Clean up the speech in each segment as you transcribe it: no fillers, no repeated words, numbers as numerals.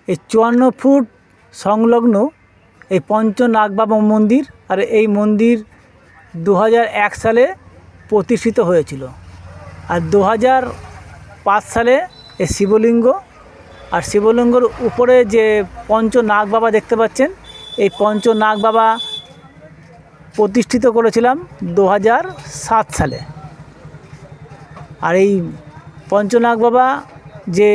এই 54 ফুট সংলগ্ন এই পঞ্চনাগ বাবা মন্দির। আর এই মন্দির 2001 সালে প্রতিষ্ঠিত হয়েছিল। আর 2005 সালে এই শিবলিঙ্গ, আর শিবলিঙ্গর উপরে যে পঞ্চনাগ বাবা দেখতে পাচ্ছেন, এই পঞ্চনাগ বাবা প্রতিষ্ঠিত করেছিলাম 2007 সালে। আর এই পঞ্চনাগ বাবা যে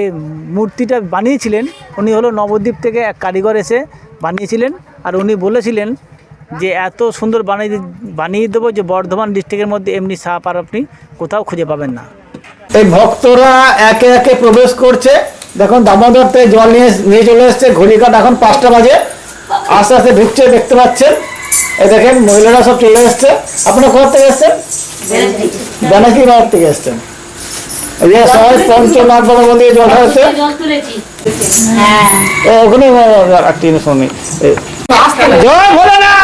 মূর্তিটা বানিয়েছিলেন উনি হলো নবদ্বীপ থেকে এক কারিগর এসে বানিয়েছিলেন। আর উনি বলেছিলেন যে এত সুন্দর বানিয়ে দেবো যে বর্ধমান ডিস্ট্রিক্টের মধ্যে এমনি সাপ আর আপনি কোথাও খুঁজে পাবেন না। এই ভক্তরা একে একে প্রবেশ করছে। দেখুন দামোদর থেকে জল নিয়ে চলে এসছে। ঘড়িকাট এখন 5টা বাজে। আস্তে আস্তে ঢুকছে, দেখতে পাচ্ছেন। এই দেখেন মহিলারা সব চলে এসছে। আপনারা কোথা থেকে এসছেন? ব্যানাকি বাজার থেকে এসছেন। এই যে সবাই পঞ্চনাগ বাবা মন্দিরে জল ঢালছে। ওখানে জয় ভোলেনাথ।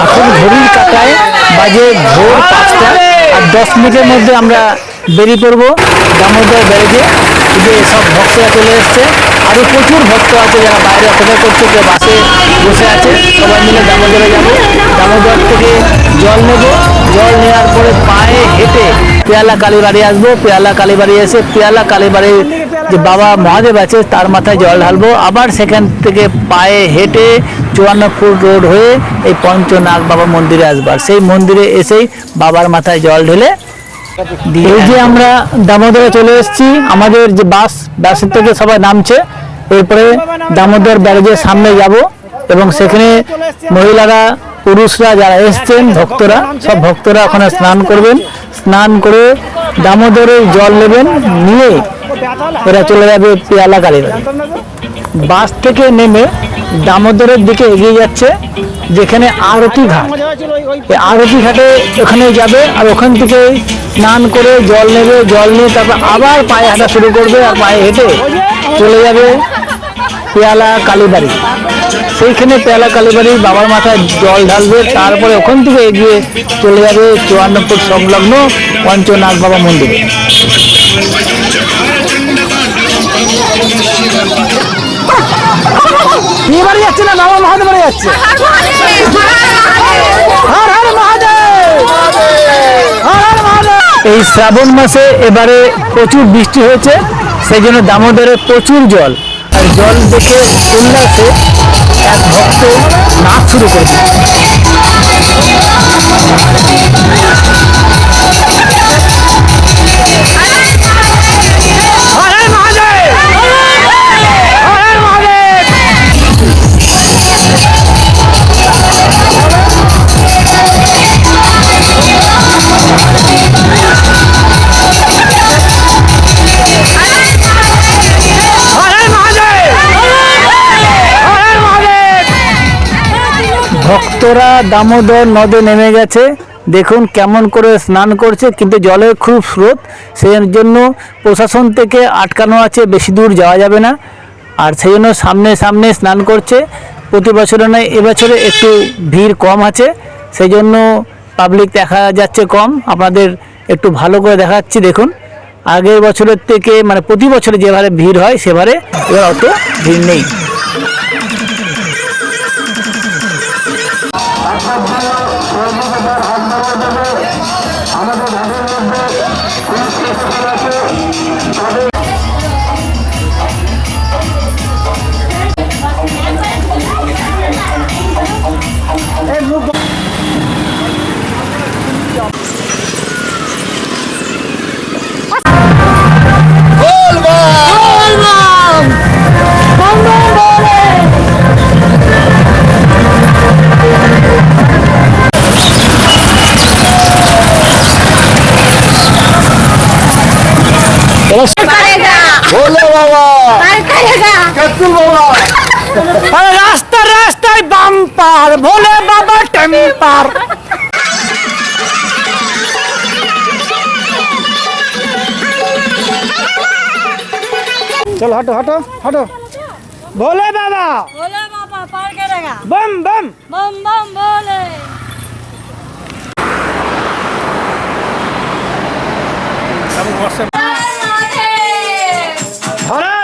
এখন ঘড়ির কাঁটায় বাজে ভোর 5টা, আর 10 মিনিটের মধ্যে আমরা বেরিয়ে পড়বো দামোদর ব্যারেজে। যে সব ভক্তরা চলে এসছে, আরও প্রচুর ভক্ত আছে যারা বাইরে অপেক্ষা করছে, কেউ বাসে বসে আছে। সবাই মিলে দামোদরে যাবো। দামোদর থেকে জল নেব। জল নেওয়ার পরে পায়ে হেঁটে পেয়ালা কালীবাড়ি আসবো। পেয়ালা কালীবাড়ি এসে পেয়ালা কালীবাড়ির যে বাবা মহাদেব আছে তার মাথায় জল ঢালবো। আবার সেখান থেকে পায়ে হেঁটে 54 ফুট রোড হয়ে এই পঞ্চনাগ বাবা মন্দিরে আসবার। সেই মন্দিরে এসেই বাবার মাথায় জল ঢেলে এই যে আমরা দামোদরে চলে এসেছি। আমাদের যে বাসের থেকে সবাই নামছে। এরপরে দামোদর ব্যারেজের সামনে যাব এবং সেখানে মহিলারা পুরুষরা যারা এসছেন ভক্তরা, সব ভক্তরা ওখানে স্নান করবেন। স্নান করে দামোদরে জল নেবেন, নিয়ে এরা চলে যাবে পেয়ালা কালীবাড়ি। বাস থেকে নেমে দামোদরের দিকে এগিয়ে যাচ্ছে, যেখানে আরতি ঘাট। এই আরতি ঘাটে ওখানে যাবে, আর ওখান থেকে স্নান করে জল নেবে। জল নিয়ে তারপর আবার পায়ে হাঁটা শুরু করবে, আর পায়ে হেঁটে চলে যাবে পেয়ালা কালীবাড়ি। সেইখানে পেয়ালা কালীবাড়ির বাবার মাথায় জল ঢালবে। তারপরে ওখান থেকে এগিয়ে চলে যাবে 54 ফুট সংলগ্ন পঞ্চনাগ বাবা মন্দিরে। বিয়ে বাড়ি যাচ্ছে না বাবা মহাদেব বাড়ি যাচ্ছে? এই শ্রাবণ মাসে এবারে প্রচুর বৃষ্টি হয়েছে, সেই জন্য দামোদরে প্রচুর জল। আর জল দেখে উল্লাসে এক ভক্ত নাচ শুরু করেছে। ভক্তরা দামোদর নদে নেমে গেছে। দেখুন কেমন করে স্নান করছে, কিন্তু জলের খুব স্রোত, সেই জন্য প্রশাসন থেকে আটকানো আছে, বেশি দূর যাওয়া যাবে না। আর সেই জন্য সামনে সামনে স্নান করছে। প্রতি বছরে নয়, এবছরে একটু ভিড় কম আছে, সেই জন্য পাবলিক দেখা যাচ্ছে কম। আপনাদের একটু ভালো করে দেখাচ্ছি। দেখুন আগের বছরের থেকে মানে প্রতি বছরে যেভাবে ভিড় হয় সেবারে এবার অত ভিড় নেই। রাস্তায় রাস্তায় বাম্পার, ভোলে বাবা টেম্পার। चलो हटो हटो हटो। भोले बाबा पार करेगा। बम बम बम बम भोले। हर